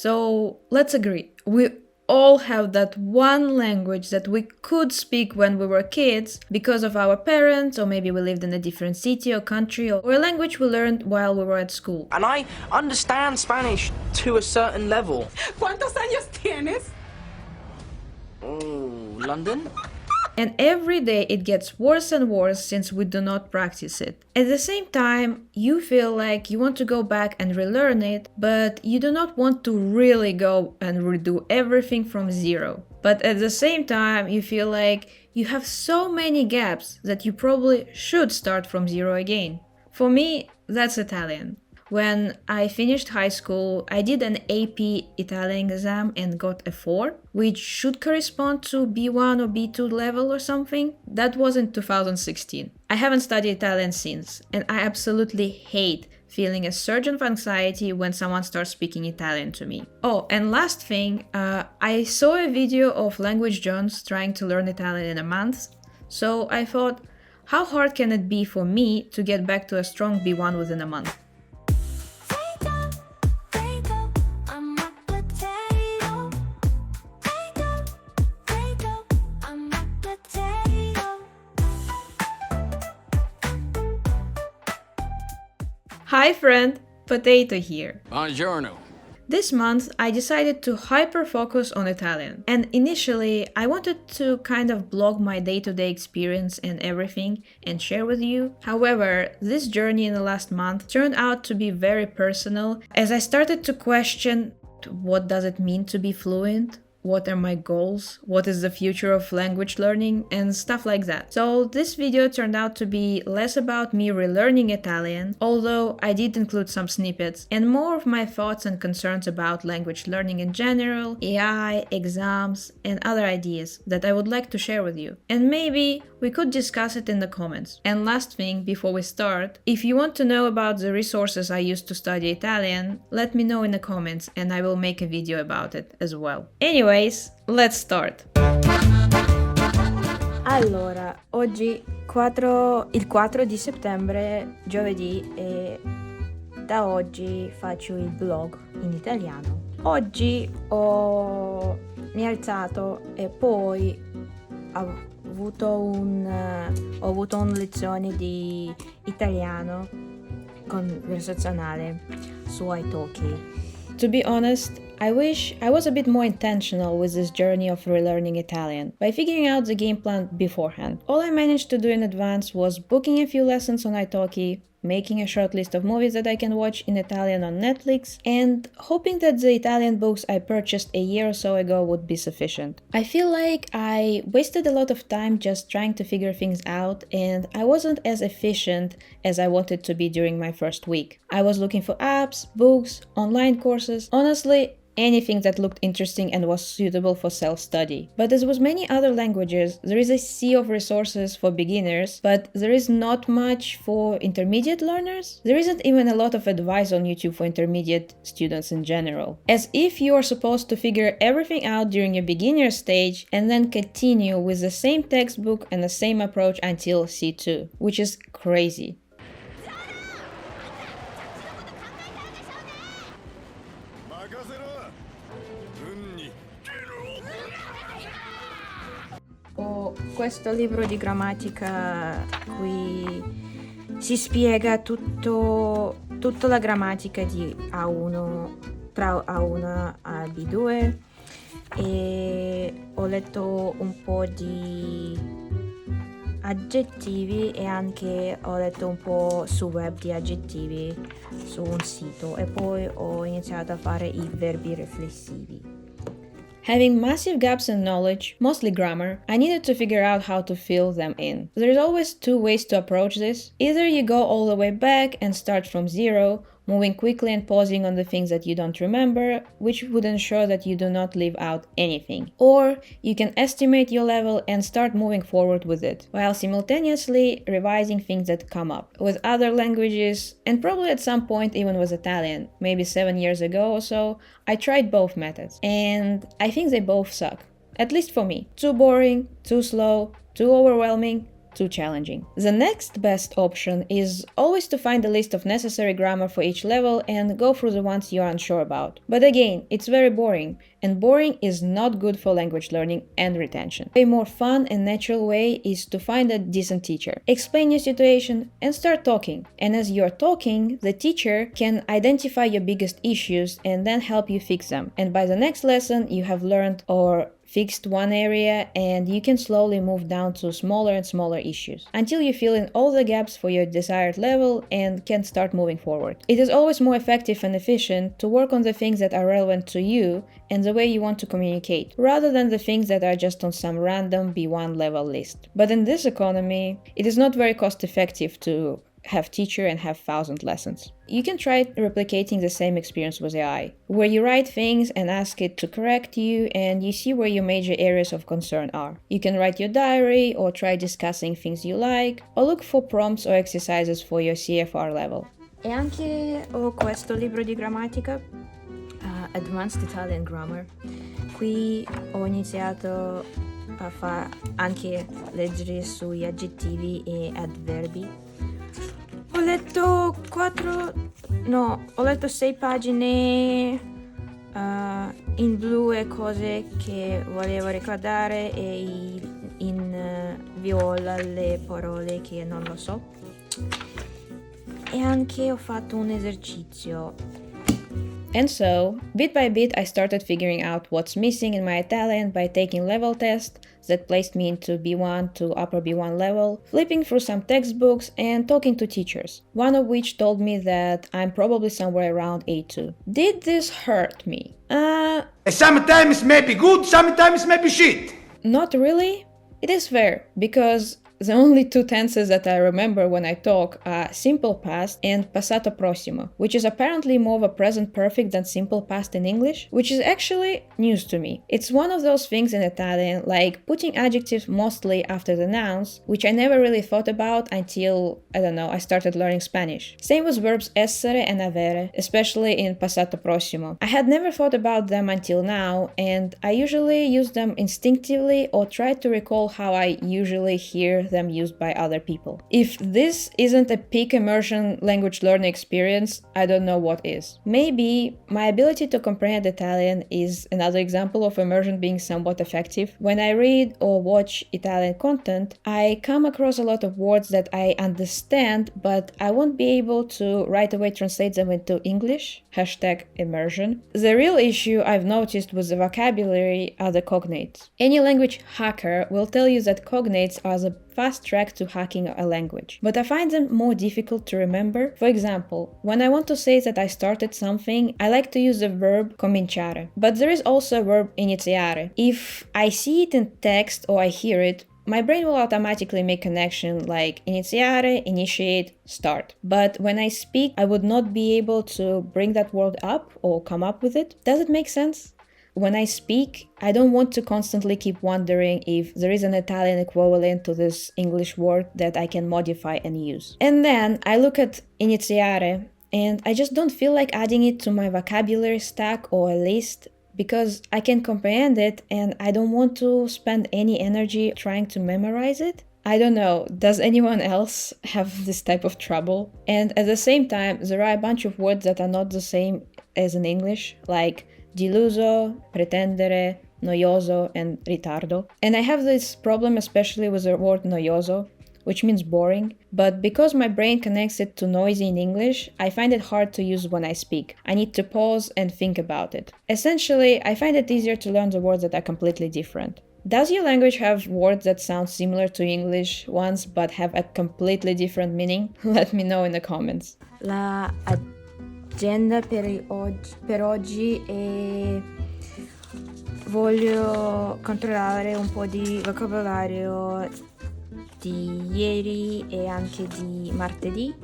So let's agree, we all have that one language that we could speak when we were kids because of our parents, or maybe we lived in a different city or country, or a language we learned while we were at school. And I understand Spanish to a certain level. ¿Cuántos años tienes? Oh, London? And every day it gets worse and worse since we do not practice it. At the same time, you feel like you want to go back and relearn it, but you do not want to really go and redo everything from zero. But at the same time, you feel like you have so many gaps that you probably should start from zero again. For me, that's Italian. When I finished high school, I did an AP Italian exam and got a 4, which should correspond to B1 or B2 level or something. That was in 2016. I haven't studied Italian since, and I absolutely hate feeling a surge of anxiety when someone starts speaking Italian to me. Oh, and last thing, I saw a video of Language Jones trying to learn Italian in a month, so I thought, how hard can it be for me to get back to a strong B1 within a month? Hi friend, Potato here. Buongiorno. This month I decided to hyper-focus on Italian, and initially I wanted to kind of blog my day-to-day experience and everything and share with you. However, this journey in the last month turned out to be very personal as I started to question what does it mean to be fluent? What are my goals? What is the future of language learning? And stuff like that. So this video turned out to be less about me relearning Italian, although I did include some snippets, and more of my thoughts and concerns about language learning in general, AI, exams, and other ideas that I would like to share with you. And maybe we could discuss it in the comments. And last thing, before we start, if you want to know about the resources I used to study Italian, let me know in the comments and I will make a video about it as well. Anyways, let's start. Allora, oggi il 4 di settembre, giovedì, e da oggi faccio il blog in italiano. Oggi mi ho alzato e poi ho avuto una lezione di italiano conversazionale su italki. To be honest, I wish I was a bit more intentional with this journey of relearning Italian by figuring out the game plan beforehand. All I managed to do in advance was booking a few lessons on italki, making a short list of movies that I can watch in Italian on Netflix, and hoping that the Italian books I purchased a year or so ago would be sufficient. I feel like I wasted a lot of time just trying to figure things out, and I wasn't as efficient as I wanted to be during my first week. I was looking for apps, books, online courses, honestly, anything that looked interesting and was suitable for self-study. But as with many other languages, there is a sea of resources for beginners, but there is not much for intermediate learners. There isn't even a lot of advice on YouTube for intermediate students in general. As if you are supposed to figure everything out during your beginner stage and then continue with the same textbook and the same approach until C2, which is crazy. Ho questo libro di grammatica qui si spiega tutta la grammatica di A1, tra A1 a B2, e ho letto un po' di aggettivi e anche ho letto un po' su web di aggettivi su un sito e poi ho iniziato a fare i verbi riflessivi. Having massive gaps in knowledge, mostly grammar, I needed to figure out how to fill them in. There's always two ways to approach this. Either you go all the way back and start from zero, moving quickly and pausing on the things that you don't remember, which would ensure that you do not leave out anything. Or you can estimate your level and start moving forward with it, while simultaneously revising things that come up. With other languages, and probably at some point even with Italian, maybe 7 years ago or so, I tried both methods, and I think they both suck. At least for me. Too boring, too slow, too overwhelming, too challenging. The next best option is always to find a list of necessary grammar for each level and go through the ones you're unsure about. But again, it's very boring, and boring is not good for language learning and retention. A more fun and natural way is to find a decent teacher, explain your situation, and start talking. And as you're talking, the teacher can identify your biggest issues and then help you fix them. And by the next lesson, you have learned or fixed one area, and you can slowly move down to smaller and smaller issues until you fill in all the gaps for your desired level and can start moving forward. It is always more effective and efficient to work on the things that are relevant to you and the way you want to communicate, rather than the things that are just on some random B1 level list. But in this economy, it is not very cost effective to have teacher and have 1,000 lessons. You can try replicating the same experience with AI, where you write things and ask it to correct you, and you see where your major areas of concern are. You can write your diary, or try discussing things you like, or look for prompts or exercises for your CFR level. E anche ho questo libro di grammatica, Advanced Italian Grammar. Qui ho iniziato a anche leggere sugli aggettivi e adverbi. Ho letto 6 pagine in blu e cose che volevo ricordare, e in viola le parole che non lo so. E anche ho fatto un esercizio. And so, bit by bit, I started figuring out what's missing in my Italian by taking level tests that placed me into B1 to upper B1 level, flipping through some textbooks, and talking to teachers, one of which told me that I'm probably somewhere around A2. Did this hurt me? Sometimes maybe good, sometimes maybe shit. Not really. It is fair, because the only two tenses that I remember when I talk are simple past and passato prossimo, which is apparently more of a present perfect than simple past in English, which is actually news to me. It's one of those things in Italian, like putting adjectives mostly after the nouns, which I never really thought about until, I started learning Spanish. Same with verbs essere and avere, especially in passato prossimo. I had never thought about them until now, and I usually use them instinctively or try to recall how I usually hear them used by other people. If this isn't a peak immersion language learning experience, I don't know what is. Maybe my ability to comprehend Italian is another example of immersion being somewhat effective. When I read or watch Italian content, I come across a lot of words that I understand, but I won't be able to right away translate them into English. #immersion. The real issue I've noticed with the vocabulary are the cognates. Any language hacker will tell you that cognates are the fast track to hacking a language, but I find them more difficult to remember. For example, when I want to say that I started something, I like to use the verb cominciare, but there is also a verb iniziare. If I see it in text or I hear it, my brain will automatically make connection like iniziare, initiate, start. But when I speak, I would not be able to bring that word up or come up with it. Does it make sense? When I speak, I don't want to constantly keep wondering if there is an Italian equivalent to this English word that I can modify and use. And then I look at iniziare, and I just don't feel like adding it to my vocabulary stack or a list, because I can comprehend it and I don't want to spend any energy trying to memorize it. I don't know, does anyone else have this type of trouble? And at the same time, there are a bunch of words that are not the same as in English, like deluso, pretendere, noioso, and ritardo. And I have this problem especially with the word noioso, which means boring, but because my brain connects it to noisy in English, I find it hard to use when I speak. I need to pause and think about it. Essentially, I find it easier to learn the words that are completely different. Does your language have words that sound similar to English ones but have a completely different meaning? Let me know in the comments. La agenda per oggi è... Voglio controllare un po' di vocabolario di ieri e anche di martedì,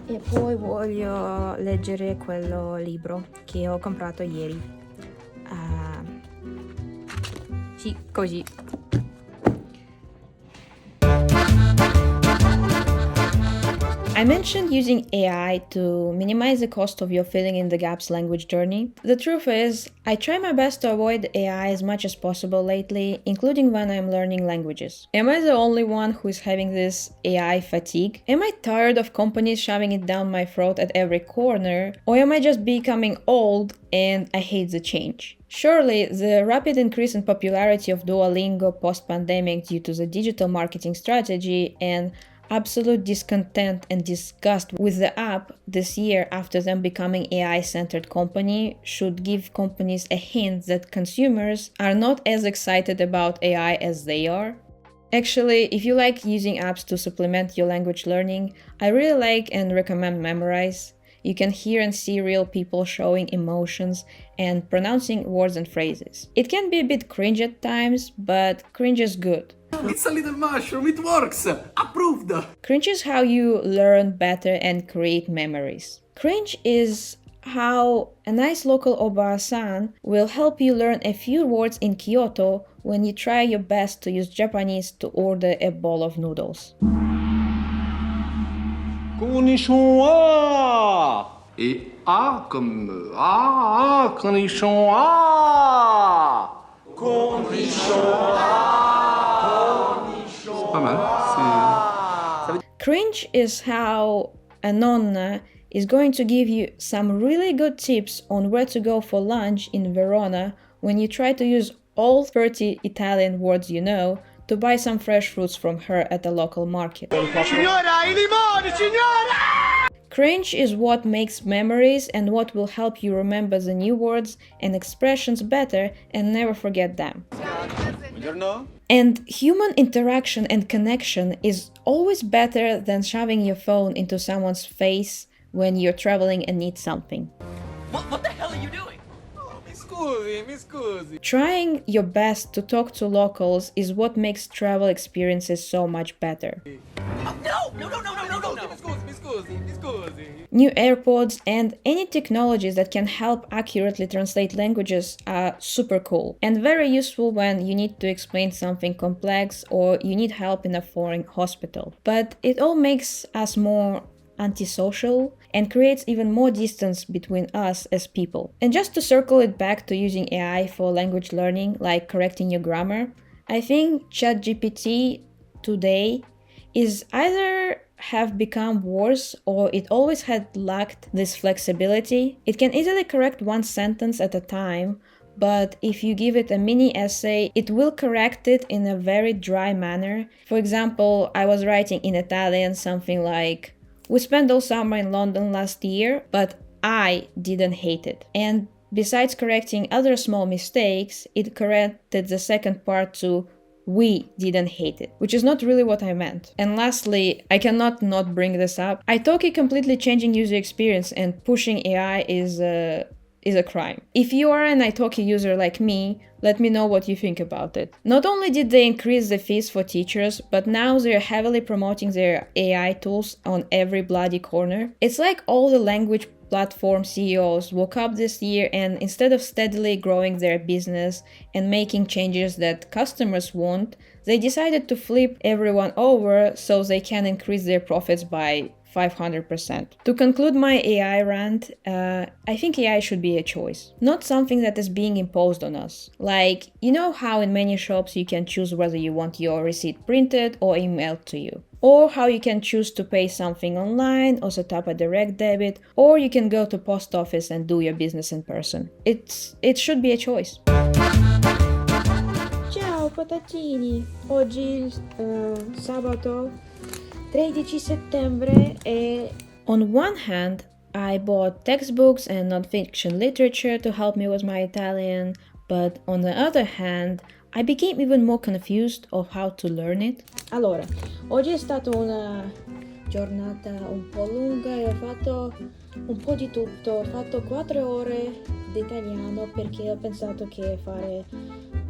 e poi voglio leggere quello libro che ho comprato ieri. Sì, così. I mentioned using AI to minimize the cost of your filling in the gaps language journey. The truth is, I try my best to avoid AI as much as possible lately, including when I'm learning languages. Am I the only one who is having this AI fatigue? Am I tired of companies shoving it down my throat at every corner? Or am I just becoming old and I hate the change? Surely, the rapid increase in popularity of Duolingo post-pandemic due to the digital marketing strategy and absolute discontent and disgust with the app this year after them becoming AI-centered company should give companies a hint that consumers are not as excited about AI as they are. Actually, if you like using apps to supplement your language learning, I really like and recommend Memorize. You can hear and see real people showing emotions and pronouncing words and phrases. It can be a bit cringe at times, but cringe is good. It's a little mushroom, it works! Approved! Cringe is how you learn better and create memories. Cringe is how a nice local Oba-san will help you learn a few words in Kyoto when you try your best to use Japanese to order a bowl of noodles. Konnichiwa! Et A comme A, konnichiwa! C'est pas mal. Cringe is how a nonna is going to give you some really good tips on where to go for lunch in Verona when you try to use all 30 Italian words you know to buy some fresh fruits from her at the local market. Signora, i limoni, signora! Cringe is what makes memories and what will help you remember the new words and expressions better and never forget them. And human interaction and connection is always better than shoving your phone into someone's face when you're traveling and need something. What the hell are you doing? Mi scusi. Trying your best to talk to locals is what makes travel experiences so much better. No! Mi scusi. New AirPods and any technologies that can help accurately translate languages are super cool and very useful when you need to explain something complex or you need help in a foreign hospital. But it all makes us more antisocial and creates even more distance between us as people. And just to circle it back to using AI for language learning, like correcting your grammar, I think ChatGPT today is either have become worse or it always had lacked this flexibility. It can easily correct one sentence at a time, but if you give it a mini essay, it will correct it in a very dry manner. For example, I was writing in Italian something like, "We spent all summer in London last year, but I didn't hate it." And besides correcting other small mistakes, it corrected the second part to "we didn't hate it," which is not really what I meant. And lastly, I cannot not bring this up. Italki completely changing user experience and pushing AI is a crime. If you are an Italki user like me, let me know what you think about it. Not only did they increase the fees for teachers, but now they're heavily promoting their AI tools on every bloody corner. It's like all the language platform CEOs woke up this year and instead of steadily growing their business and making changes that customers want, they decided to flip everyone over so they can increase their profits by 500%. To conclude my AI rant, I think AI should be a choice, not something that is being imposed on us. Like, you know how in many shops you can choose whether you want your receipt printed or emailed to you, or how you can choose to pay something online or set up a direct debit, or you can go to post office and do your business in person. It should be a choice. Ciao patatini, oggi sabato 13 settembre e on one hand I bought textbooks and non-fiction literature to help me with my Italian, but on the other hand I became even more confused of how to learn it. Allora, oggi è stata una giornata un po' lunga e ho fatto un po' di tutto. Ho fatto 4 ore di italiano perché ho pensato che fare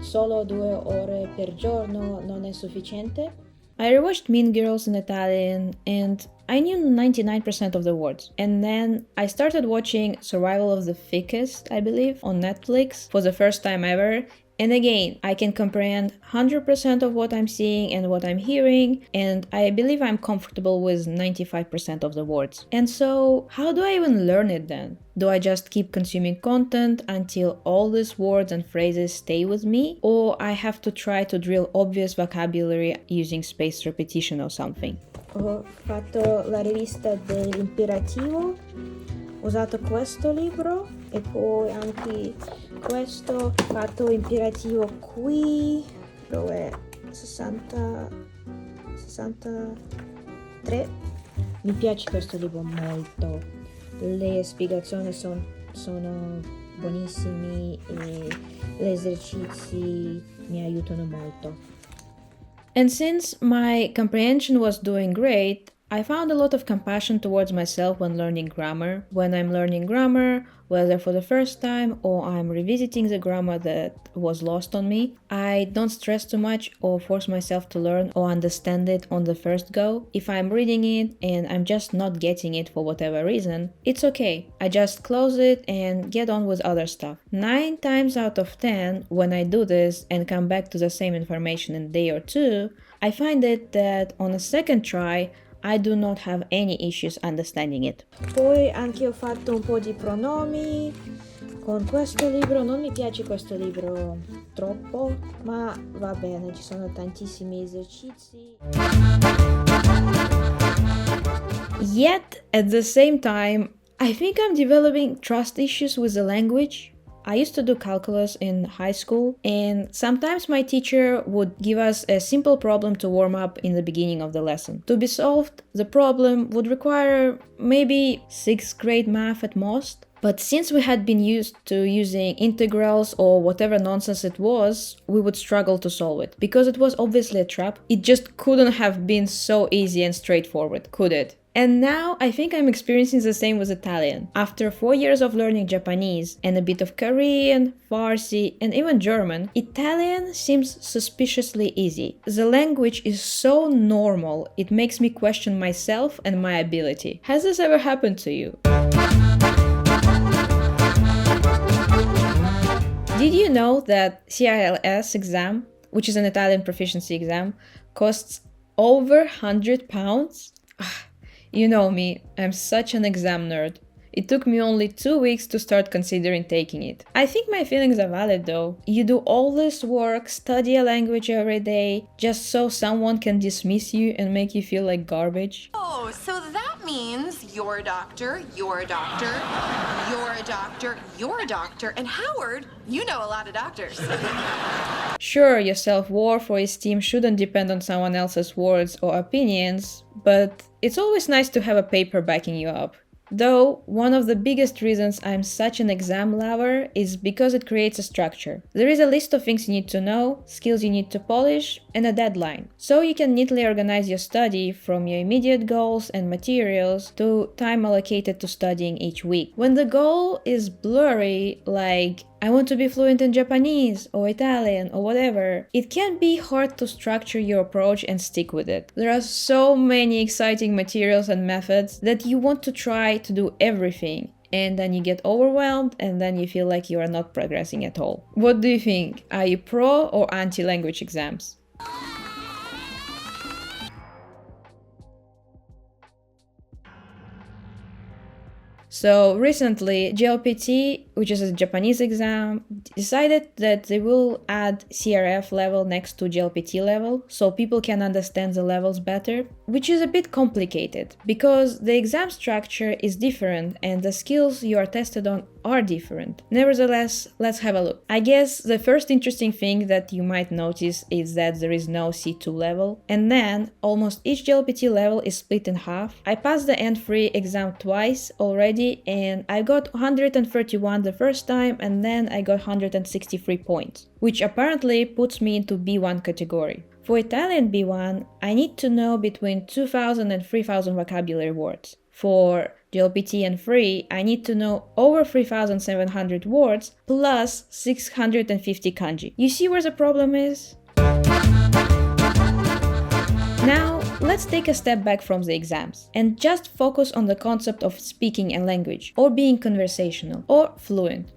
solo 2 ore per giorno non è sufficiente. I rewatched Mean Girls in Italian and I knew 99% of the words. And then I started watching Survival of the Fittest, I believe, on Netflix for the first time ever. And again, I can comprehend 100% of what I'm seeing and what I'm hearing, and I believe I'm comfortable with 95% of the words. And so, how do I even learn it then? Do I just keep consuming content until all these words and phrases stay with me? Or I have to try to drill obvious vocabulary using spaced repetition or something? Ho fatto la rivista dell'imperativo, ho usato questo libro e poi anche questo, ho fatto imperativo qui, dove 63. Mi piace questo libro molto. Le spiegazioni sono buonissime e gli esercizi mi aiutano molto. And since my comprehension was doing great, I found a lot of compassion towards myself when learning grammar. When I'm learning grammar, whether for the first time or I'm revisiting the grammar that was lost on me, I don't stress too much or force myself to learn or understand it on the first go. If I'm reading it and I'm just not getting it for whatever reason, it's okay. I just close it and get on with other stuff. 9 times out of 10, when I do this and come back to the same information in a day or two, I find it that on a second try, I do not have any issues understanding it. Poi anche ho fatto un po' di pronomi con questo libro. Non mi piace questo libro troppo, ma va bene, ci sono tantissimi esercizi. Yet, at the same time, I think I'm developing trust issues with the language. I used to do calculus in high school, and sometimes my teacher would give us a simple problem to warm up in the beginning of the lesson. To be solved, the problem would require maybe 6th grade math at most. But since we had been used to using integrals or whatever nonsense it was, we would struggle to solve it. Because it was obviously a trap, it just couldn't have been so easy and straightforward, could it? And now I think I'm experiencing the same with Italian. After 4 years of learning Japanese and a bit of Korean, Farsi, and even German, Italian seems suspiciously easy. The language is so normal, it makes me question myself and my ability. Has this ever happened to you? Did you know that CILS exam, which is an Italian proficiency exam, costs over £100? You know me, I'm such an exam nerd. It took me only 2 weeks to start considering taking it. I think my feelings are valid though. You do all this work, study a language every day, just so someone can dismiss you and make you feel like garbage. Oh, so that means you're a doctor, you're a doctor, you're a doctor, you're a doctor, and Howard, you know a lot of doctors. Sure, your self-worth or esteem shouldn't depend on someone else's words or opinions, but it's always nice to have a paper backing you up. Though, one of the biggest reasons I'm such an exam lover is because it creates a structure. There is a list of things you need to know, skills you need to polish, and a deadline. So you can neatly organize your study from your immediate goals and materials to time allocated to studying each week. When the goal is blurry, like I want to be fluent in Japanese or Italian or whatever, it can be hard to structure your approach and stick with it. There are so many exciting materials and methods that you want to try to do everything, and then you get overwhelmed and then you feel like you are not progressing at all. What do you think? Are you pro or anti-language exams? So recently, JLPT, which is a Japanese exam, decided that they will add CRF level next to JLPT level so people can understand the levels better, which is a bit complicated because the exam structure is different and the skills you are tested on are different. Nevertheless, let's have a look. I guess the first interesting thing that you might notice is that there is no C2 level, and then almost each JLPT level is split in half. I passed the N3 exam twice already, and I got 131 the first time, and then I got 163 points, which apparently puts me into B1 category. For Italian B1, I need to know between 2,000 and 3,000 vocabulary words. For JLPT and 3, I need to know over 3,700 words plus 650 kanji. You see where the problem is? Now, let's take a step back from the exams and just focus on the concept of speaking a language or being conversational or fluent.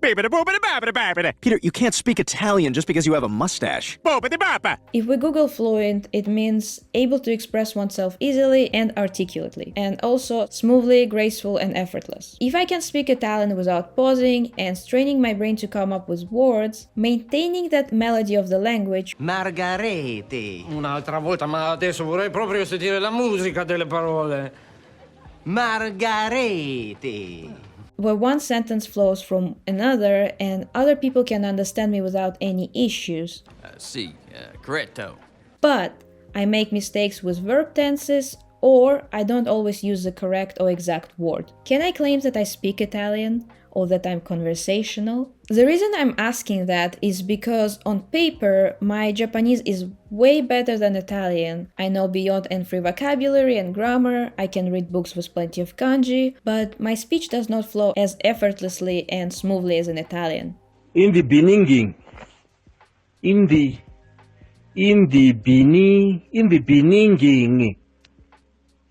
Peter, you can't speak Italian just because you have a mustache. If we Google fluent, it means able to express oneself easily and articulately, and also smoothly, graceful, and effortless. If I can speak Italian without pausing and straining my brain to come up with words, maintaining that melody of the language, Margarete. Un'altra volta, ma adesso vorrei proprio sentire la musica delle parole. Margarete. where one sentence flows from another and other people can understand me without any issues. Corretto. But I make mistakes with verb tenses, or I don't always use the correct or exact word. Can I claim that I speak Italian or that I'm conversational? The reason I'm asking that is because on paper my Japanese is way better than Italian. I know beyond and free vocabulary and grammar, I can read books with plenty of kanji, but my speech does not flow as effortlessly and smoothly as in Italian. In the beginning.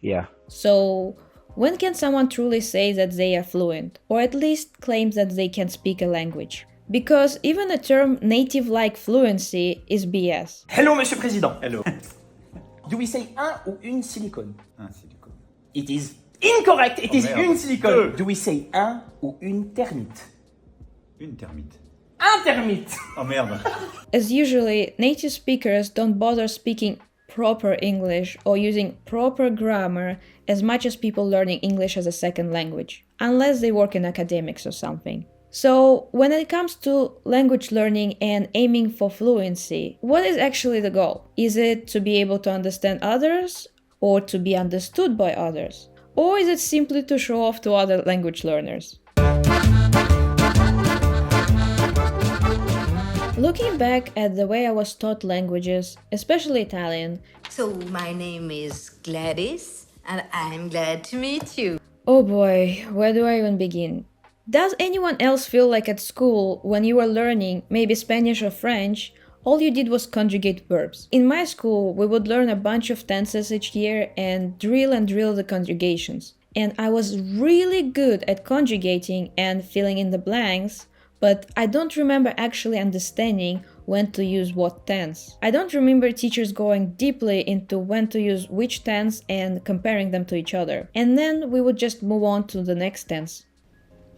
Yeah. So, when can someone truly say that they are fluent, or at least claim that they can speak a language? Because even a term native-like fluency is BS. Hello, Monsieur Président. Hello. Do we say un ou une silicone? Un silicone. It is incorrect. It is merde. une silicone. Do we say un ou une termite? Une termite. Un termite. Oh merde. As usually, native speakers don't bother speaking proper English or using proper grammar as much as people learning English as a second language, unless they work in academics or something. So, when it comes to language learning and aiming for fluency, what is actually the goal? Is it to be able to understand others or to be understood by others? Or is it simply to show off to other language learners? Looking back at the way I was taught languages, especially Italian, So my name is Gladys, and I'm glad to meet you. oh boy, where do I even begin? Does anyone else feel like at school, when you were learning maybe Spanish or French, all you did was conjugate verbs? In my school, we would learn a bunch of tenses each year and drill the conjugations. And I was really good at conjugating and filling in the blanks, but I don't remember actually understanding when to use what tense. I don't remember teachers going deeply into when to use which tense and comparing them to each other. And then we would just move on to the next tense.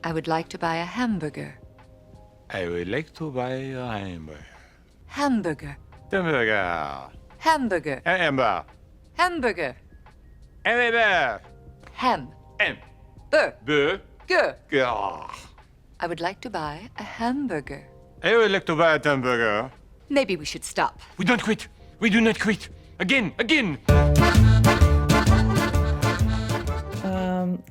I would like to buy a hamburger. I would like to buy a hamburger. Hamburger. Hamburger. Hamburger. Hamburger. Hamburger. Hamburger. Ham. M. Bur. Burger. Gur. I would like to buy a hamburger. I would like to buy a hamburger. Maybe we should stop. We don't quit. We do not quit. Again.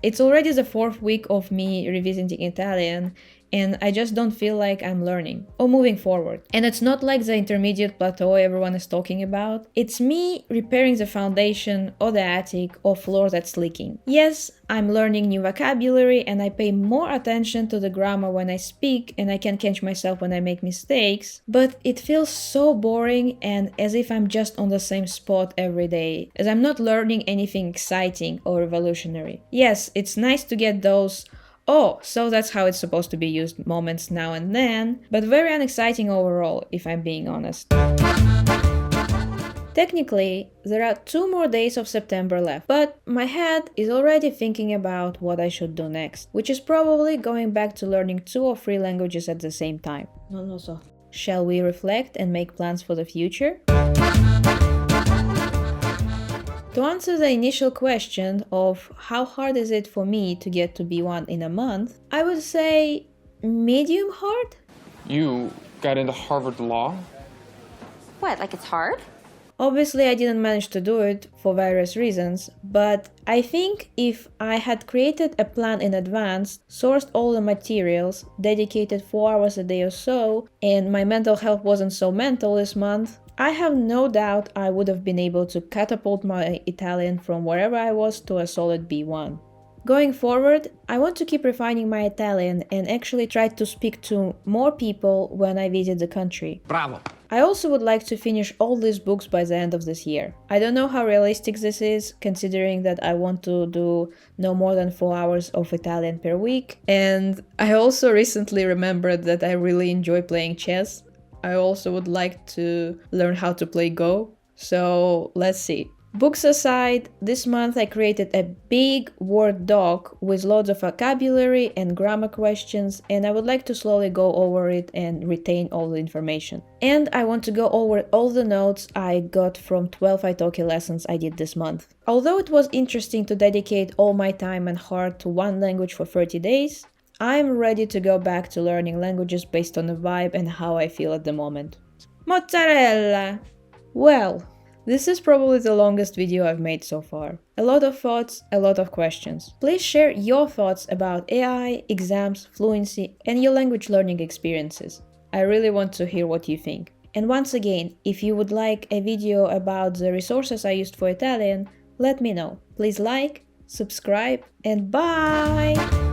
It's already the 4th week of me revisiting Italian, and I just don't feel like I'm learning or moving forward. And it's not like the intermediate plateau everyone is talking about. It's me repairing the foundation or the attic or floor that's leaking. Yes, I'm learning new vocabulary and I pay more attention to the grammar when I speak and I can catch myself when I make mistakes, but it feels so boring and as if I'm just on the same spot every day, as I'm not learning anything exciting or revolutionary. Yes, it's nice to get those "oh, so that's how it's supposed to be used" moments now and then, but very unexciting overall, if I'm being honest. Technically, there are 2 more days of September left, but my head is already thinking about what I should do next, which is probably going back to learning 2 or 3 languages at the same time. So, shall we reflect and make plans for the future? To answer the initial question of how hard is it for me to get to B1 in a month, I would say medium hard? You got into Harvard Law? What, like it's hard? Obviously, I didn't manage to do it for various reasons, but I think if I had created a plan in advance, sourced all the materials, dedicated 4 hours a day or so, and my mental health wasn't so mental this month, I have no doubt I would have been able to catapult my Italian from wherever I was to a solid B1. Going forward, I want to keep refining my Italian and actually try to speak to more people when I visit the country. Bravo. I also would like to finish all these books by the end of this year. I don't know how realistic this is, considering that I want to do no more than 4 hours of Italian per week. And I also recently remembered that I really enjoy playing chess. I also would like to learn how to play Go. So let's see. Books aside, this month I created a big Word doc with loads of vocabulary and grammar questions, and I would like to slowly go over it and retain all the information. And I want to go over all the notes I got from 12 italki lessons I did this month. Although it was interesting to dedicate all my time and heart to one language for 30 days, I am ready to go back to learning languages based on the vibe and how I feel at the moment. Mozzarella! Well, this is probably the longest video I've made so far. A lot of thoughts, a lot of questions. Please share your thoughts about AI, exams, fluency, and your language learning experiences. I really want to hear what you think. And once again, if you would like a video about the resources I used for Italian, let me know. Please like, subscribe, and bye!